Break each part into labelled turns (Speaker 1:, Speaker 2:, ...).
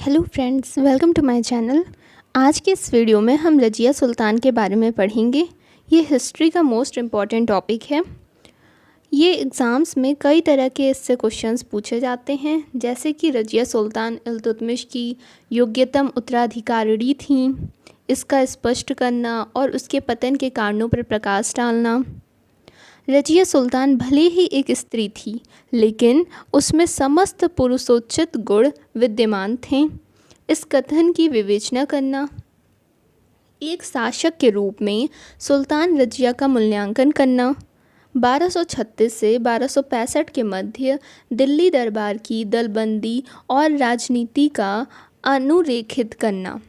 Speaker 1: Hello friends, welcome to my channel. आज के इस वीडियो में हम रज़िया सुल्तान के बारे में पढ़ेंगे। ये हिस्ट्री का मोस्ट इम्पॉर्टेंट टॉपिक है। ये एग्ज़ाम्स में कई तरह के इससे क्वेश्चंस पूछे जाते हैं, जैसे कि रज़िया सुल्तान इल्तुतमिश की योग्यतम उत्तराधिकारिणी थीं, इसका स्पष्ट करना और उसके पतन के कारणों पर प्रकाश डालना। रज़िया सुल्तान भले ही एक स्त्री थी, लेकिन उसमें समस्त पुरुषोचित गुण विद्यमान थे। इस कथन की विवेचना करना। एक शासक के रूप में सुल्तान रज़िया का मूल्यांकन करना। 1236 से 1265 के मध्य दिल्ली दरबार की दलबंदी और राजनीति का अनुरेखित करना।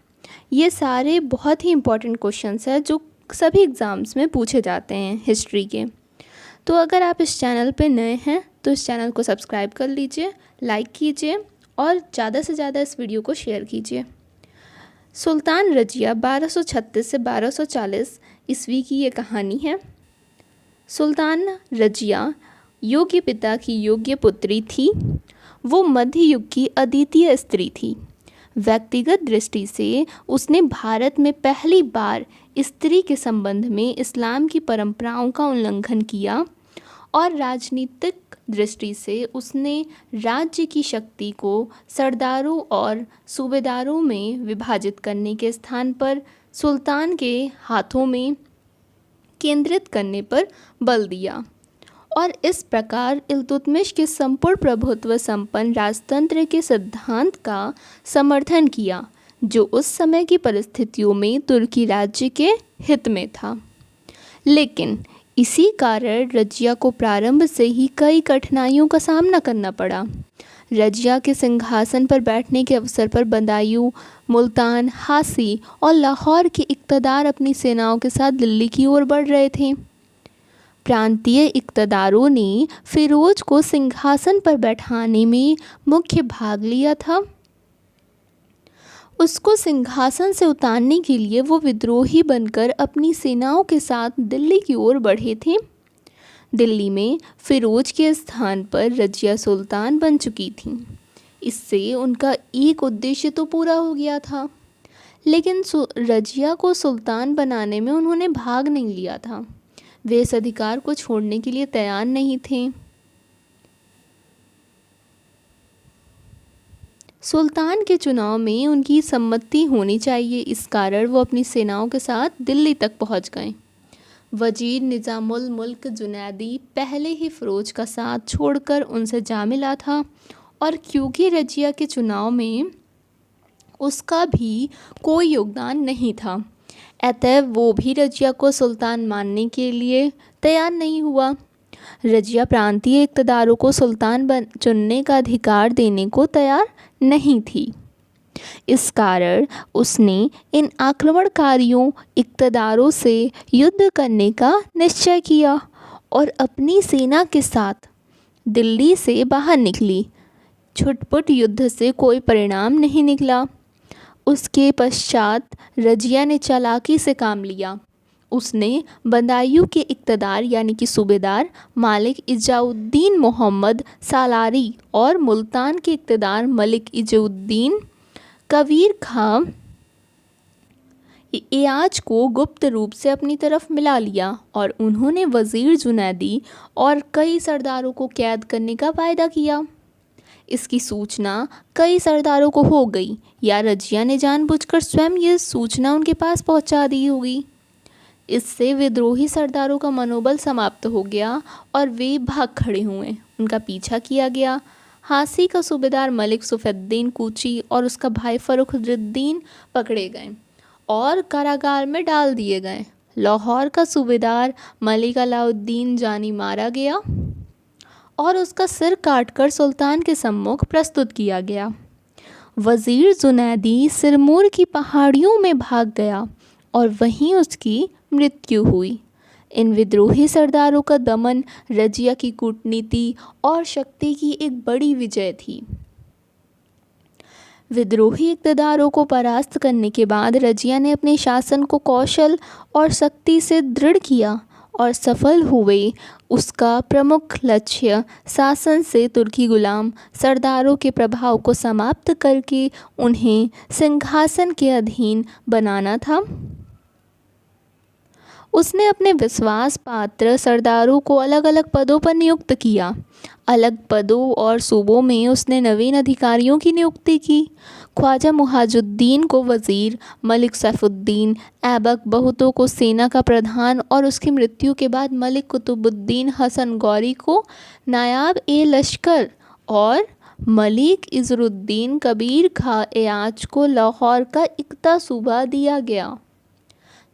Speaker 1: ये सारे बहुत ही इम्पोर्टेंट क्वेश्चंस हैं जो सभी एग्ज़ाम्स में पूछे जाते हैं हिस्ट्री के। तो अगर आप इस चैनल पे नए हैं तो इस चैनल को सब्सक्राइब कर लीजिए, लाइक कीजिए और ज़्यादा से ज़्यादा इस वीडियो को शेयर कीजिए। सुल्तान रज़िया 1236 से 1240 ईस्वी की ये कहानी है। सुल्तान रज़िया योग्य पिता की योग्य पुत्री थी। वो मध्य युग की अद्वितीय स्त्री थी। व्यक्तिगत दृष्टि से उसने भारत में पहली बार स्त्री के संबंध में इस्लाम की परंपराओं का उल्लंघन किया और राजनीतिक दृष्टि से उसने राज्य की शक्ति को सरदारों और सूबेदारों में विभाजित करने के स्थान पर सुल्तान के हाथों में केंद्रित करने पर बल दिया और इस प्रकार इल्तुतमिश के संपूर्ण प्रभुत्व संपन्न राजतंत्र के सिद्धांत का समर्थन किया, जो उस समय की परिस्थितियों में तुर्की राज्य के हित में था। लेकिन इसी कारण रज़िया को प्रारंभ से ही कई कठिनाइयों का सामना करना पड़ा। रज़िया के सिंहासन पर बैठने के अवसर पर बदायूं, मुल्तान, हासी और लाहौर के इक़्तिदार अपनी सेनाओं के साथ दिल्ली की ओर बढ़ रहे थे। प्रांतीय इक़्तिदारों ने फिरोज को सिंहासन पर बैठाने में मुख्य भाग लिया था। उसको सिंहासन से उतारने के लिए वो विद्रोही बनकर अपनी सेनाओं के साथ दिल्ली की ओर बढ़े थे। दिल्ली में फिरोज के स्थान पर रज़िया सुल्तान बन चुकी थीं। इससे उनका एक उद्देश्य तो पूरा हो गया था, लेकिन रज़िया को सुल्तान बनाने में उन्होंने भाग नहीं लिया था। वे इस अधिकार को छोड़ने के लिए तैयार नहीं थे। सुल्तान के चुनाव में उनकी सम्मति होनी चाहिए, इस कारण वो अपनी सेनाओं के साथ दिल्ली तक पहुंच गए। वजीर निज़ामुल मुल्क जुनैदी पहले ही फिरोज का साथ छोड़कर उनसे जा मिला था और क्योंकि रज़िया के चुनाव में उसका भी कोई योगदान नहीं था, अतः वो भी रज़िया को सुल्तान मानने के लिए तैयार नहीं हुआ। रज़िया प्रांतीय इक़्तिदारों को सुल्तान चुनने का अधिकार देने को तैयार नहीं थी। इस कारण उसने इन आक्रमणकारियों इक़्तिदारों से युद्ध करने का निश्चय किया और अपनी सेना के साथ दिल्ली से बाहर निकली। छुटपुट युद्ध से कोई परिणाम नहीं निकला। उसके पश्चात रज़िया ने चालाकी से काम लिया। उसने बदायूं के इक़्तिदार यानी कि सूबेदार मालिक इजाउद्दीन मोहम्मद सालारी और मुल्तान के इक़्तिदार मलिक इजुद्दीन कबीर खां एयाज को गुप्त रूप से अपनी तरफ मिला लिया और उन्होंने वज़ीर जुनैदी और कई सरदारों को कैद करने का वायदा किया। इसकी सूचना कई सरदारों को हो गई या रज़िया ने जानबूझकर स्वयं ये सूचना उनके पास पहुंचा दी होगी। इससे विद्रोही सरदारों का मनोबल समाप्त हो गया और वे भाग खड़े हुए। उनका पीछा किया गया। हासी का सूबेदार मलिक सैफुद्दीन कूची और उसका भाई फर्रुखुद्दीन पकड़े गए और कारागार में डाल दिए गए। लाहौर का सूबेदार मलिक अलाउद्दीन जानी मारा गया और उसका सिर काटकर सुल्तान के सम्मुख प्रस्तुत किया गया। वज़ीर जुनैदी सिरमौर की पहाड़ियों में भाग गया और वहीं उसकी मृत्यु हुई। इन विद्रोही सरदारों का दमन रज़िया की कूटनीति और शक्ति की एक बड़ी विजय थी। विद्रोही इक़्तिदारों को परास्त करने के बाद रज़िया ने अपने शासन को कौशल और शक्ति से दृढ़ किया और सफल हुए। उसका प्रमुख लक्ष्य शासन से तुर्की गुलाम सरदारों के प्रभाव को समाप्त करके उन्हें सिंहासन के अधीन बनाना था। उसने अपने विश्वास पात्र सरदारों को अलग अलग पदों पर नियुक्त किया। अलग पदों और सूबों में उसने नवीन अधिकारियों की नियुक्ति की। ख्वाजा मुहाजुद्दीन को वज़ीर, मलिक सैफुद्दीन ऐबक बहुतों को सेना का प्रधान और उसकी मृत्यु के बाद मलिक कुतुबुद्दीन हसन गौरी को नायाब ए लश्कर और मलिक इज़रुद्दीन कबीर खां एआज को लाहौर का इक्ता सूबा दिया गया।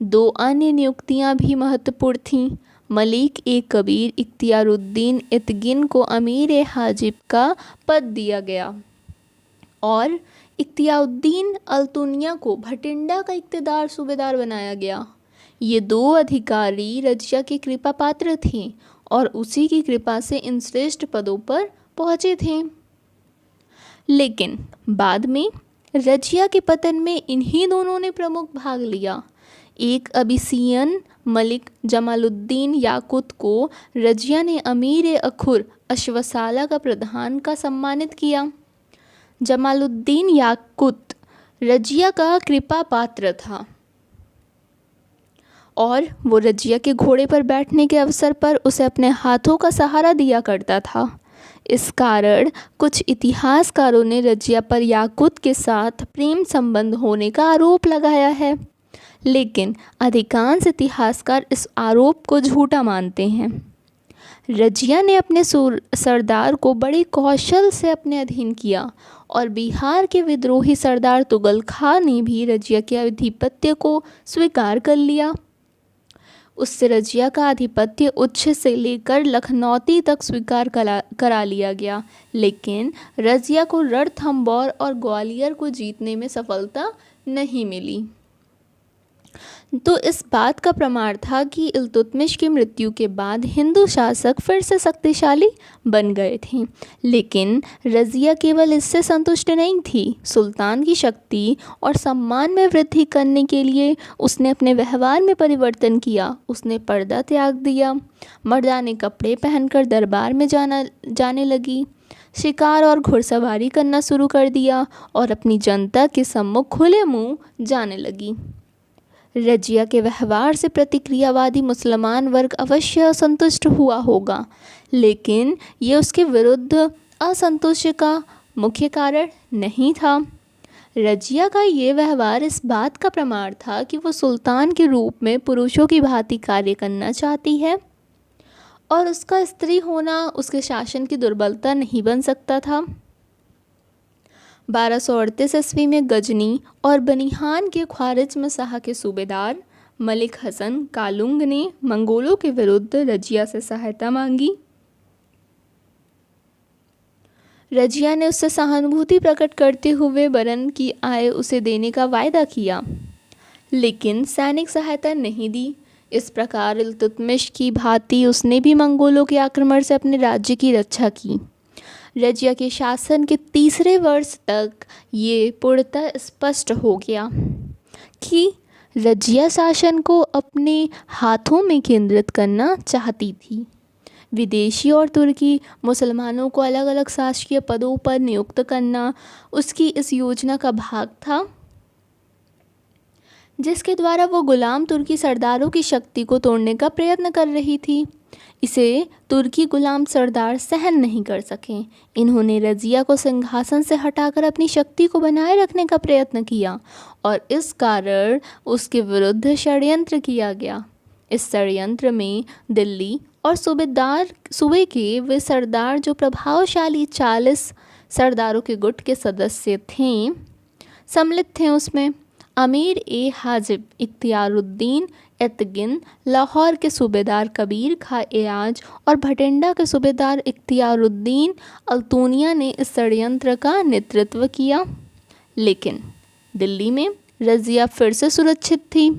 Speaker 1: दो अन्य नियुक्तियां भी महत्वपूर्ण थीं। मलिक ए कबीर इख्तियारुद्दीन इतगिन को अमीर ए हाजिब का पद दिया गया और इख्तियारुद्दीन अल्तुनिया को भटिंडा का इख्तियार सूबेदार बनाया गया। ये दो अधिकारी रजिया के कृपा पात्र थे और उसी की कृपा से इन श्रेष्ठ पदों पर पहुँचे थे। लेकिन बाद में रजिया के पतन में इन्हीं दोनों ने प्रमुख भाग लिया। एक अबिसियन मलिक जमालुद्दीन याकुत को रजिया ने अमीर ए अखुर अश्वसाला का प्रधान का सम्मानित किया। जमालुद्दीन याकुत रजिया का कृपा पात्र था और वो रजिया के घोड़े पर बैठने के अवसर पर उसे अपने हाथों का सहारा दिया करता था। इस कारण कुछ इतिहासकारों ने रजिया पर याकुत के साथ प्रेम संबंध होने का आरोप लगाया है, लेकिन अधिकांश इतिहासकार इस आरोप को झूठा मानते हैं। रजिया ने अपने सरदार को बड़े कौशल से अपने अधीन किया और बिहार के विद्रोही सरदार तुगल खां ने भी रजिया के आधिपत्य को स्वीकार कर लिया। उससे रजिया का आधिपत्य उच्च से लेकर लखनौती तक स्वीकार करा लिया गया, लेकिन रजिया को रणथंभौर और ग्वालियर को जीतने में सफलता नहीं मिली। तो इस बात का प्रमाण था कि इल्तुतमिश की मृत्यु के बाद हिंदू शासक फिर से शक्तिशाली बन गए थे। लेकिन रजिया केवल इससे संतुष्ट नहीं थी। सुल्तान की शक्ति और सम्मान में वृद्धि करने के लिए उसने अपने व्यवहार में परिवर्तन किया। उसने पर्दा त्याग दिया, मर्दाने कपड़े पहनकर दरबार में जाने लगी, शिकार और घुड़सवारी करना शुरू कर दिया और अपनी जनता के सम्मुख खुले मुँह जाने लगी। रजिया के व्यवहार से प्रतिक्रियावादी मुसलमान वर्ग अवश्य असंतुष्ट हुआ होगा, लेकिन ये उसके विरुद्ध असंतोष का मुख्य कारण नहीं था। रजिया का ये व्यवहार इस बात का प्रमाण था कि वो सुल्तान के रूप में पुरुषों की भांति कार्य करना चाहती है और उसका स्त्री होना उसके शासन की दुर्बलता नहीं बन सकता था। 1238 ईस्वी में गजनी और बनिहान के ख्वारिज़्म शाह के सूबेदार मलिक हसन कालुंग ने मंगोलों के विरुद्ध रजिया से सहायता मांगी। रजिया ने उससे सहानुभूति प्रकट करते हुए बरन की आय उसे देने का वायदा किया, लेकिन सैनिक सहायता नहीं दी। इस प्रकार इल्तुतमिश की भांति उसने भी मंगोलों के आक्रमण से अपने राज्य की रक्षा की। रजिया के शासन के तीसरे वर्ष तक ये पूर्णतः स्पष्ट हो गया कि रजिया शासन को अपने हाथों में केंद्रित करना चाहती थी। विदेशी और तुर्की मुसलमानों को अलग अलग शासकीय पदों पर नियुक्त करना उसकी इस योजना का भाग था, जिसके द्वारा वो गुलाम तुर्की सरदारों की शक्ति को तोड़ने का प्रयत्न कर रही थी। इसे तुर्की गुलाम सरदार सहन नहीं कर सके। इन्होंने रजिया को सिंहासन से हटाकर अपनी शक्ति को बनाए रखने का प्रयत्न किया और इस कारण उसके विरुद्ध षड्यंत्र किया गया। इस षड्यंत्र में दिल्ली और सूबे के वे सरदार जो प्रभावशाली 40 सरदारों के गुट के सदस्य थे सम्मिलित थे। उसमें अमीर ए हाजिब इख्तियारुद्दीन इतगिन, लाहौर के सूबेदार कबीर खां एआज और भटिंडा के सूबेदार इख्तियारुद्दीन अल्तुनिया ने इस षड्यंत्र का नेतृत्व किया। लेकिन दिल्ली में रजिया फिर से सुरक्षित थी।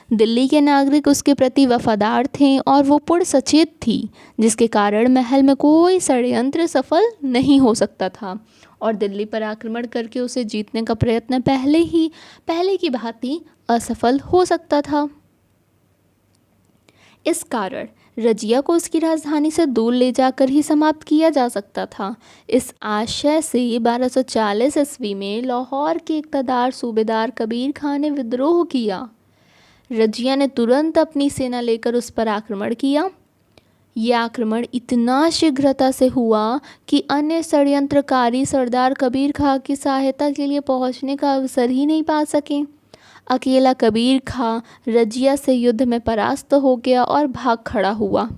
Speaker 1: दिल्ली के नागरिक उसके प्रति वफादार थे और वो पूर्ण सचेत थी, जिसके कारण महल में कोई षड्यंत्र सफल नहीं हो सकता था और दिल्ली पर आक्रमण करके उसे जीतने का प्रयत्न पहले की भांति असफल हो सकता था। इस कारण रजिया को उसकी राजधानी से दूर ले जाकर ही समाप्त किया जा सकता था। इस आशय से 1240 ईस्वी में लाहौर के इक़्तिदार सूबेदार कबीर खान ने विद्रोह किया। रजिया ने तुरंत अपनी सेना लेकर उस पर आक्रमण किया। यह आक्रमण इतना शीघ्रता से हुआ कि अन्य षड्यंत्रकारी सरदार कबीर खां की सहायता के लिए पहुंचने का अवसर ही नहीं पा सके। अकेला कबीर खां रजिया से युद्ध में परास्त हो गया और भाग खड़ा हुआ।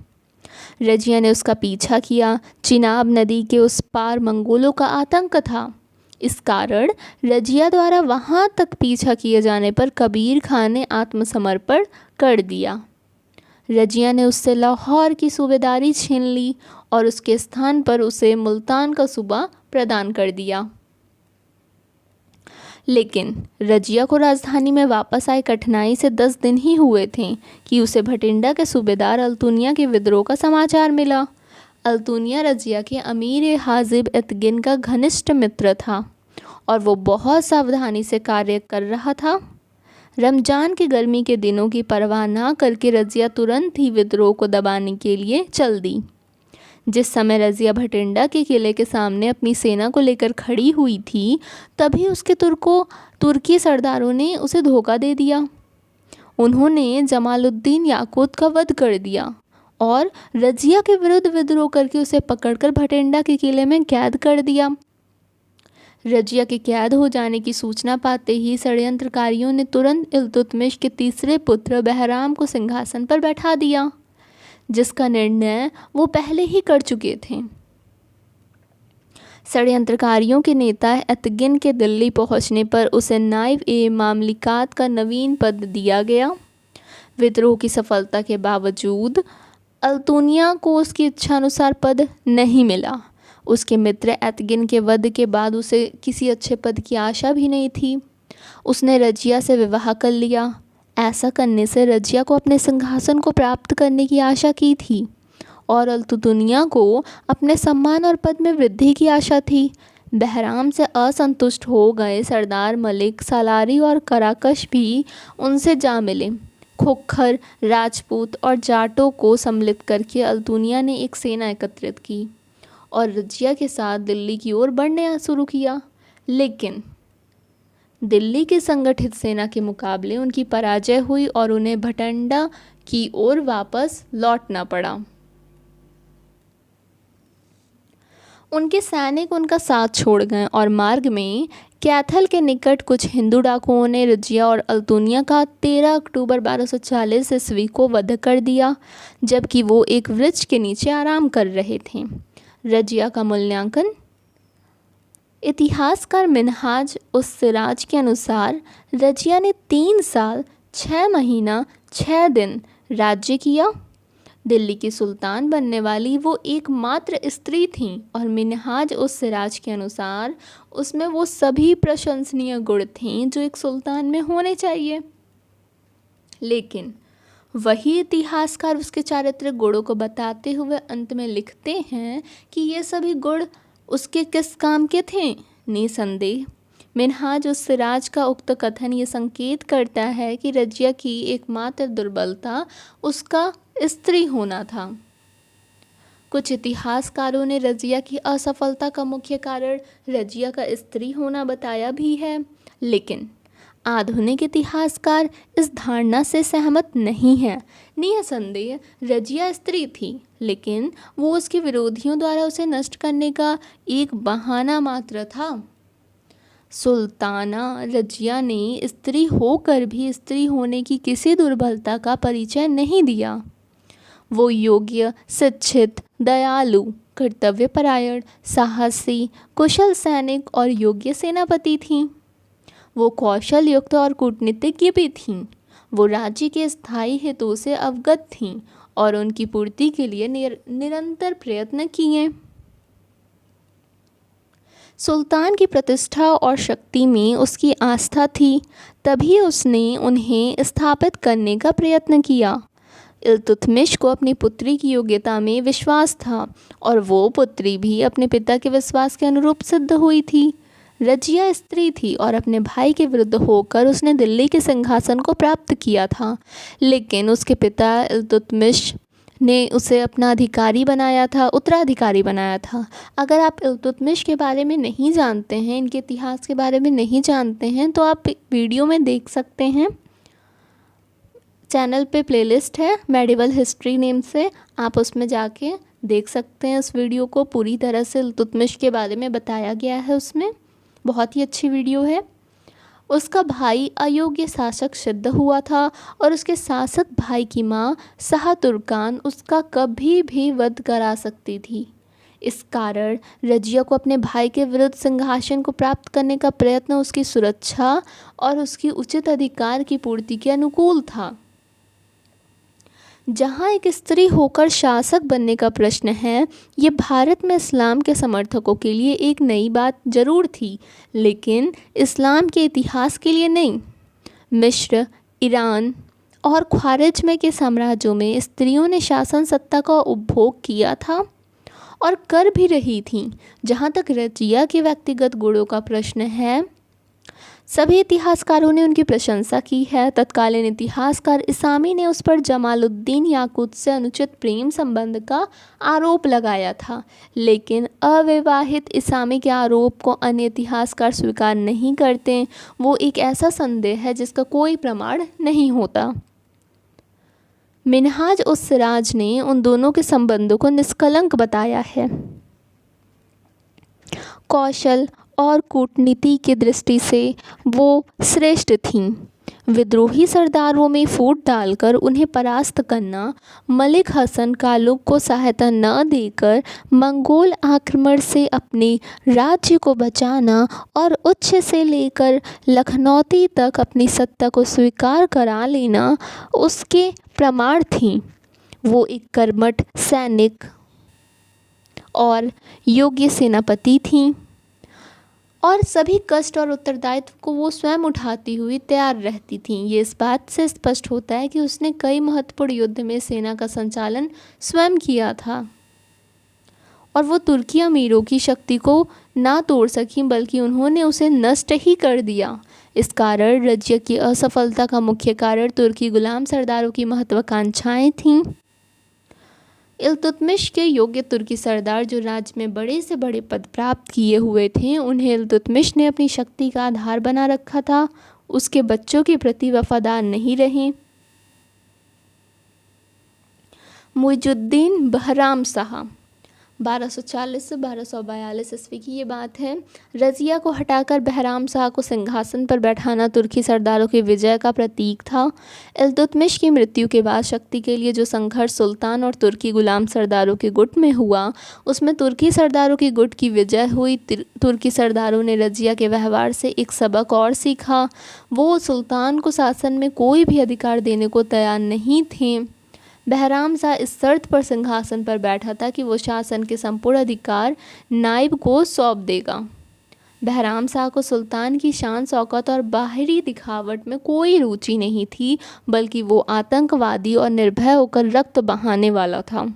Speaker 1: रजिया ने उसका पीछा किया। चिनाब नदी के उस पार मंगोलों का आतंक था। इस कारण रजिया द्वारा वहां तक पीछा किए जाने पर कबीर खां ने आत्मसमर्पण कर दिया। रजिया ने उससे लाहौर की सूबेदारी छीन ली और उसके स्थान पर उसे मुल्तान का सूबा प्रदान कर दिया। लेकिन रजिया को राजधानी में वापस आए कठिनाई से 10 दिन ही हुए थे कि उसे भटिंडा के सूबेदार अल्तुनिया के विद्रोह का समाचार मिला। अल्तुनिया रजिया के अमीर हाजिब एतगिन का घनिष्ठ मित्र था और वो बहुत सावधानी से कार्य कर रहा था। रमजान की गर्मी के दिनों की परवाह न करके रजिया तुरंत ही विद्रोह को दबाने के लिए चल दी। जिस समय रजिया भटिंडा के किले के सामने अपनी सेना को लेकर खड़ी हुई थी, तभी उसके तुर्की सरदारों ने उसे धोखा दे दिया। उन्होंने जमालुद्दीन याकूत का वध कर दिया और रजिया के विरुद्ध विद्रोह करके उसे पकड़कर भटिंडा के किले में कैद कर दिया। रजिया के कैद हो जाने की सूचना पाते ही षड्यंत्रकारियों ने तुरंत इल्तुतमिश के तीसरे पुत्र बहराम को सिंहासन पर बैठा दिया, जिसका निर्णय वो पहले ही कर चुके थे। षड्यंत्रकारियों के नेता एतगिन के दिल्ली पहुंचने पर उसे नायब ए मामलिकात का नवीन पद दिया गया। विद्रोह की सफलता के बावजूद अल्तुनिया को उसकी इच्छानुसार पद नहीं मिला। उसके मित्र एतगिन के वध के बाद उसे किसी अच्छे पद की आशा भी नहीं थी। उसने रजिया से विवाह कर लिया। ऐसा करने से रजिया को अपने सिंहासन को प्राप्त करने की आशा की थी और अल्तुनिया को अपने सम्मान और पद में वृद्धि की आशा थी। बहराम से असंतुष्ट हो गए सरदार मलिक सालारी और कराकश भी उनसे जा मिले। खोखर, राजपूत और जाटों को सम्मिलित करके अल्तुनिया ने एक सेना एकत्रित की और रजिया के साथ दिल्ली की ओर बढ़ने शुरू किया। लेकिन दिल्ली की संगठित सेना के मुकाबले उनकी पराजय हुई और उन्हें भटिंडा की ओर वापस लौटना पड़ा। उनके सैनिक उनका साथ छोड़ गए और मार्ग में कैथल के निकट कुछ हिंदू डाकुओं ने रजिया और अल्तुनिया का 13 अक्टूबर 1240 ईस्वी को वध कर दिया, जबकि वो एक वृक्ष के नीचे आराम कर रहे थे। रजिया का मूल्यांकन। इतिहासकार मिन्हाज उस सिराज के अनुसार रजिया ने 3 साल 6 महीना 6 दिन राज्य किया। दिल्ली की सुल्तान बनने वाली वो एकमात्र स्त्री थीं और मिन्हाज उस सिराज के अनुसार उसमें वो सभी प्रशंसनीय गुण थे जो एक सुल्तान में होने चाहिए। लेकिन वही इतिहासकार उसके चारित्रिक गुणों को बताते हुए अंत में लिखते हैं कि ये सभी गुण उसके किस काम के थे। निसंदेह मिन्हाज उस सिराज का उक्त कथन ये संकेत करता है कि रजिया की एकमात्र दुर्बलता उसका स्त्री होना था। कुछ इतिहासकारों ने रजिया की असफलता का मुख्य कारण रजिया का स्त्री होना बताया भी है, लेकिन आधुनिक इतिहासकार इस धारणा से सहमत नहीं है। निसंदेह रजिया स्त्री थी, लेकिन वो उसके विरोधियों द्वारा उसे नष्ट करने का एक बहाना मात्र था। सुल्ताना रजिया ने स्त्री होकर भी स्त्री होने की किसी दुर्बलता का परिचय नहीं दिया। वो योग्य, शिक्षित, दयालु, कर्तव्यपरायण, साहसी, कुशल सैनिक और योग्य सेनापति थीं। वो कौशल युक्त और कूटनीतिज्ञ भी थीं। वो राज्य के स्थायी हितों से अवगत थीं और उनकी पूर्ति के लिए निरंतर प्रयत्न किए। सुल्तान की प्रतिष्ठा और शक्ति में उसकी आस्था थी, तभी उसने उन्हें स्थापित करने का प्रयत्न किया। इल्तुतमिश को अपनी पुत्री की योग्यता में विश्वास था और वो पुत्री भी अपने पिता के विश्वास के अनुरूप सिद्ध हुई थी। रजिया स्त्री थी और अपने भाई के विरुद्ध होकर उसने दिल्ली के सिंहासन को प्राप्त किया था, लेकिन उसके पिता इल्तुतमिश ने उसे अपना अधिकारी बनाया था, उत्तराधिकारी बनाया था। अगर आप इल्तुतमिश के बारे में नहीं जानते हैं, इनके इतिहास के बारे में नहीं जानते हैं, तो आप वीडियो में देख सकते हैं। चैनल पे प्लेलिस्ट है मेडिवल हिस्ट्री नेम से, आप उसमें जाके देख सकते हैं। इस वीडियो को पूरी तरह से इल्तुतमिश के बारे में बताया गया है उसमें, बहुत ही अच्छी वीडियो है। उसका भाई अयोग्य शासक सिद्ध हुआ था और उसके शासक भाई की माँ शाह तुर्कान उसका कभी भी वध करा सकती थी। इस कारण रजिया को अपने भाई के विरुद्ध सिंहासन को प्राप्त करने का प्रयत्न उसकी सुरक्षा और उसकी उचित अधिकार की पूर्ति के अनुकूल था। जहाँ एक स्त्री होकर शासक बनने का प्रश्न है, ये भारत में इस्लाम के समर्थकों के लिए एक नई बात जरूर थी, लेकिन इस्लाम के इतिहास के लिए नहीं। मिस्र, ईरान और ख्वारिज़्म के साम्राज्यों में स्त्रियों ने शासन सत्ता का उपभोग किया था और कर भी रही थीं। जहाँ तक रजिया के व्यक्तिगत गुणों का प्रश्न है, सभी इतिहासकारों ने उनकी प्रशंसा की है। तत्कालीन इतिहासकार इसामी ने उस पर जमालुद्दीन याकूत से अनुचित प्रेम संबंध का आरोप लगाया था, लेकिन अविवाहित इसामी के आरोप को अन्य इतिहासकार स्वीकार नहीं करते। वो एक ऐसा संदेह है जिसका कोई प्रमाण नहीं होता। मिनहाज उस सिराज ने उन दोनों के संबंधों को निष्कलंक बताया है। कौशल और कूटनीति की दृष्टि से वो श्रेष्ठ थीं। विद्रोही सरदारों में फूट डालकर उन्हें परास्त करना, मलिक हसन कालुक को सहायता न देकर मंगोल आक्रमण से अपने राज्य को बचाना और उच्च से लेकर लखनौती तक अपनी सत्ता को स्वीकार करा लेना उसके प्रमाण थीं। वो एक कर्मठ सैनिक और योग्य सेनापति थीं और सभी कष्ट और उत्तरदायित्व को वो स्वयं उठाती हुई तैयार रहती थीं। ये इस बात से स्पष्ट होता है कि उसने कई महत्वपूर्ण युद्ध में सेना का संचालन स्वयं किया था और वो तुर्की अमीरों की शक्ति को ना तोड़ सकी, बल्कि उन्होंने उसे नष्ट ही कर दिया। इस कारण रजिया की असफलता का मुख्य कारण तुर्की गुलाम सरदारों की महत्वाकांक्षाएं थीं। इल्तुतमिश के योग्य तुर्की सरदार जो राज्य में बड़े से बड़े पद प्राप्त किए हुए थे, उन्हें इल्तुतमिश ने अपनी शक्ति का आधार बना रखा था। उसके बच्चों के प्रति वफादार नहीं रहे। मुइजुद्दीन बहराम शाह 1240 से 1242 ईस्वी की ये बात है। रजिया को हटाकर बहराम शाह को सिंहासन पर बैठाना तुर्की सरदारों की विजय का प्रतीक था। इल्तुतमिश की मृत्यु के बाद शक्ति के लिए जो संघर्ष सुल्तान और तुर्की गुलाम सरदारों के गुट में हुआ, उसमें तुर्की सरदारों की गुट की विजय हुई। तुर्की सरदारों ने रजिया के व्यवहार से एक सबक और सीखा। वो सुल्तान को शासन में कोई भी अधिकार देने को तैयार नहीं थे। बहराम शाह इस शर्त पर सिंहासन पर बैठा था कि वो शासन के संपूर्ण अधिकार नायब को सौंप देगा। बहराम शाह को सुल्तान की शान शौकत और बाहरी दिखावट में कोई रुचि नहीं थी, बल्कि वो आतंकवादी और निर्भय होकर रक्त बहाने वाला था।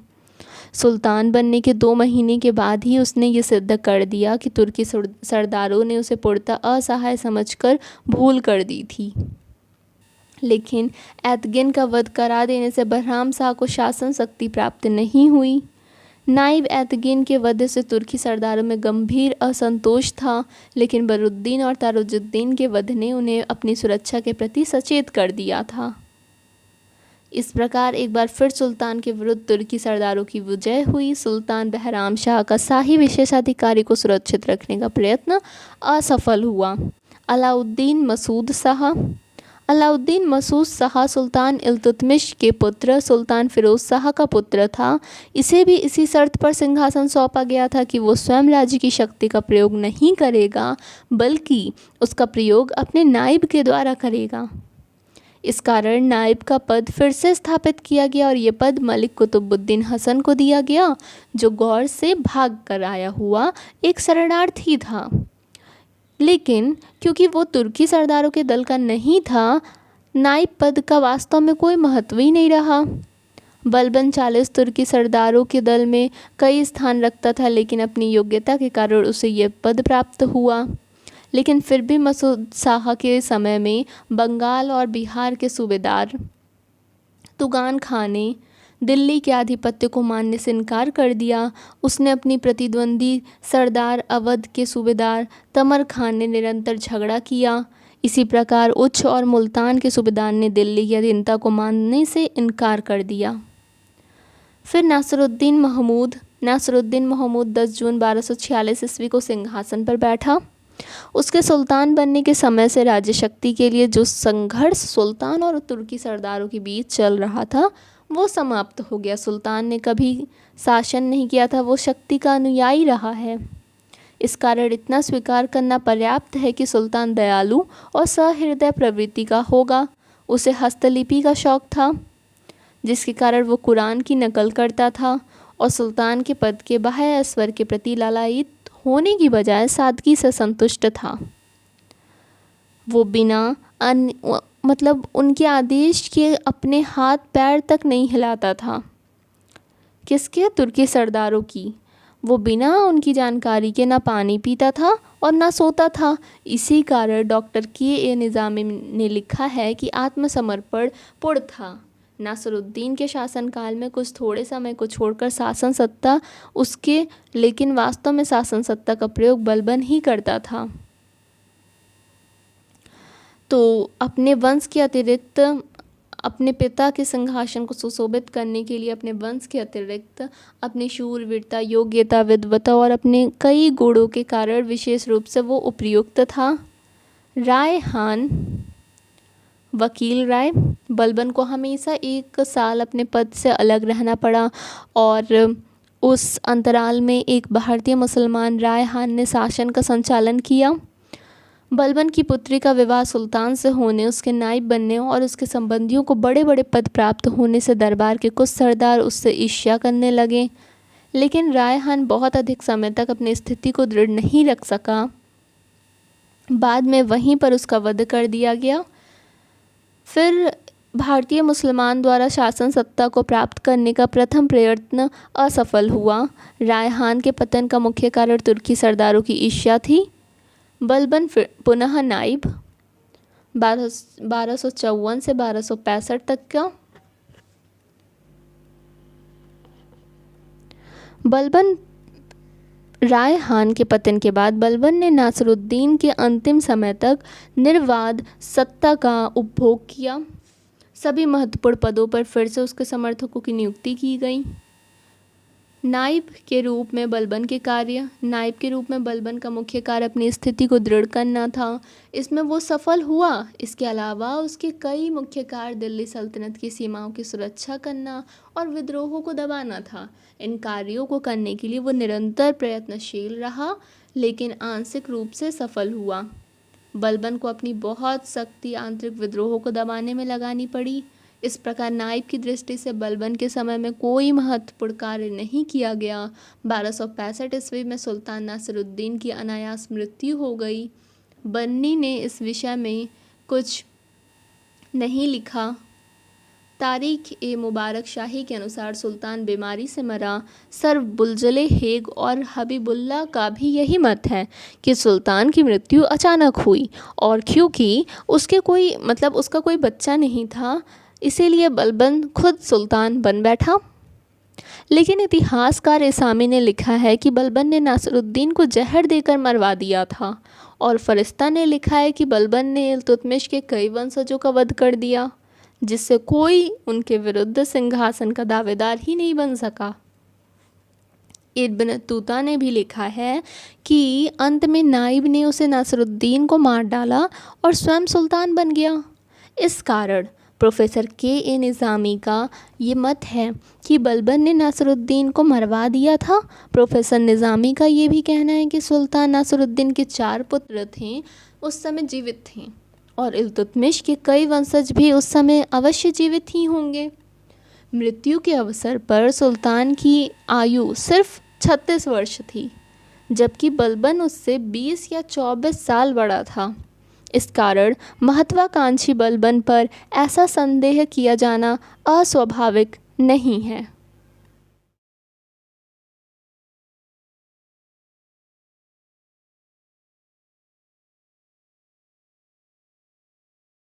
Speaker 1: सुल्तान बनने के 2 महीने के बाद ही उसने ये सिद्ध कर दिया कि तुर्की सरदारों ने उसे पूर्णतः असहाय समझकर भूल कर दी थी। लेकिन एतगिन का वध करा देने से बहराम शाह को शासन शक्ति प्राप्त नहीं हुई। नाइब एतगिन के वध से तुर्की सरदारों में गंभीर असंतोष था, लेकिन बरुद्दीन और तारुजुद्दीन के वध ने उन्हें अपनी सुरक्षा के प्रति सचेत कर दिया था। इस प्रकार एक बार फिर सुल्तान के विरुद्ध तुर्की सरदारों की विजय हुई। सुल्तान बहराम शाह का शाही विशेषाधिकारी को सुरक्षित रखने का प्रयत्न असफल हुआ। अलाउद्दीन मसूद शाह सुल्तान इल्तुतमिश के पुत्र सुल्तान फिरोज शाह का पुत्र था। इसे भी इसी शर्त पर सिंहासन सौंपा गया था कि वो स्वयं राज्य की शक्ति का प्रयोग नहीं करेगा, बल्कि उसका प्रयोग अपने नायब के द्वारा करेगा। इस कारण नायब का पद फिर से स्थापित किया गया और ये पद मलिक कुतुबुद्दीन हसन को दिया गया, जो गौर से भाग कर आया हुआ एक शरणार्थी था। लेकिन क्योंकि वो तुर्की सरदारों के दल का नहीं था, नायब पद का वास्तव में कोई महत्व ही नहीं रहा। बलबन 40 तुर्की सरदारों के दल में कई स्थान रखता था, लेकिन अपनी योग्यता के कारण उसे यह पद प्राप्त हुआ। लेकिन फिर भी मसूद शाह के समय में बंगाल और बिहार के सूबेदार तुगान खां ने दिल्ली के आधिपत्य को मानने से इनकार कर दिया। उसने अपनी प्रतिद्वंदी सरदार अवध के सूबेदार तमर खान ने निरंतर झगड़ा किया। इसी प्रकार उच्च और मुल्तान के सूबेदार ने दिल्ली की अधीनता को मानने से इनकार कर दिया। फिर नासिरुद्दीन महमूद 10 जून 1246 ईस्वी को सिंहासन पर बैठा। उसके सुल्तान बनने के समय से राज्य शक्ति के लिए जो संघर्ष सुल्तान और तुर्की सरदारों के बीच चल रहा था वो समाप्त हो गया। सुल्तान ने कभी शासन नहीं किया था, वो शक्ति का अनुयायी रहा है। इस कारण इतना स्वीकार करना पर्याप्त है कि सुल्तान दयालु और सहृदय प्रवृत्ति का होगा। उसे हस्तलिपि का शौक था, जिसके कारण वो कुरान की नकल करता था और सुल्तान के पद के बाह्य ऐश्वर्य के प्रति लालायित होने की बजाय सादगी से संतुष्ट था। वो बिना उनके आदेश के अपने हाथ पैर तक नहीं हिलाता था। किसके? तुर्की सरदारों की। वो बिना उनकी जानकारी के ना पानी पीता था और ना सोता था। इसी कारण डॉक्टर के निज़ामी ने लिखा है कि आत्मसमर्पण पूर्ण था। नासिरुद्दीन के शासनकाल में कुछ थोड़े समय को छोड़कर शासन सत्ता उसके, लेकिन वास्तव में शासन सत्ता का प्रयोग बलबन ही करता था। तो अपने वंश के अतिरिक्त अपने पिता के सिंहासन को सुशोभित करने के लिए अपने वंश के अतिरिक्त अपनी शूरवीरता, योग्यता, विद्वता और अपने कई गुणों के कारण विशेष रूप से वो उपयुक्त था। राय हान वकील राय बलबन को हमेशा 1 साल अपने पद से अलग रहना पड़ा और उस अंतराल में एक भारतीय मुसलमान राय हान ने शासन का संचालन किया। बलबन की पुत्री का विवाह सुल्तान से होने, उसके नायब बनने और उसके संबंधियों को बड़े बड़े पद प्राप्त होने से दरबार के कुछ सरदार उससे ईर्ष्या करने लगे। लेकिन राय हान बहुत अधिक समय तक अपनी स्थिति को दृढ़ नहीं रख सका। बाद में वहीं पर उसका वध कर दिया गया। फिर भारतीय मुसलमान द्वारा शासन सत्ता को प्राप्त करने का प्रथम प्रयत्न असफल हुआ। राय हान के पतन का मुख्य कारण तुर्की सरदारों की ईर्ष्या थी। बलबन पुनः नाइब 1254 से 1265 तक का। बलबन राय हान के पतन के बाद बलबन ने नासिरुद्दीन के अंतिम समय तक निर्वाद सत्ता का उपभोग किया। सभी महत्वपूर्ण पदों पर फिर से उसके समर्थकों की नियुक्ति की गई। नायब के रूप में बलबन का मुख्य कार्य अपनी स्थिति को दृढ़ करना था। इसमें वो सफल हुआ। इसके अलावा उसके कई मुख्य कार्य दिल्ली सल्तनत की सीमाओं की सुरक्षा करना और विद्रोहों को दबाना था। इन कार्यों को करने के लिए वो निरंतर प्रयत्नशील रहा, लेकिन आंशिक रूप से सफल हुआ। बलबन को अपनी बहुत शक्ति आंतरिक विद्रोहों को दबाने में लगानी पड़ी। इस प्रकार नायब की दृष्टि से बलबन के समय में कोई महत्वपूर्ण कार्य नहीं किया गया। 1265 ईस्वी में सुल्तान नासिरुद्दीन की अनायास मृत्यु हो गई। बन्नी ने इस विषय में कुछ नहीं लिखा। तारीख ए मुबारक शाही के अनुसार सुल्तान बीमारी से मरा। सर बुलजले हेग और हबीबुल्ला का भी यही मत है कि सुल्तान की मृत्यु अचानक हुई और क्योंकि उसका कोई बच्चा नहीं था, इसीलिए बलबन खुद सुल्तान बन बैठा। लेकिन इतिहासकार इसामी ने लिखा है कि बलबन ने नासिरुद्दीन को जहर देकर मरवा दिया था और फरिश्ता ने लिखा है कि बलबन ने इल्तुतमिश के कई वंशजों का वध कर दिया, जिससे कोई उनके विरुद्ध सिंहासन का दावेदार ही नहीं बन सका। इब्न तूता ने भी लिखा है कि अंत में नाइब ने उसे नासिरुद्दीन को मार डाला और स्वयं सुल्तान बन गया। इस कारण प्रोफेसर के निज़ामी का ये मत है कि बलबन ने नासिरुद्दीन को मरवा दिया था। प्रोफेसर निज़ामी का ये भी कहना है कि सुल्तान नासिरुद्दीन के 4 पुत्र थे, उस समय जीवित थे और इल्तुतमिश के कई वंशज भी उस समय अवश्य जीवित ही होंगे। मृत्यु के अवसर पर सुल्तान की आयु सिर्फ 36 वर्ष थी, जबकि बलबन उससे 20 या 24 साल बड़ा था। इस कारण महत्वाकांक्षी बलबन पर ऐसा संदेह किया जाना अस्वाभाविक नहीं है।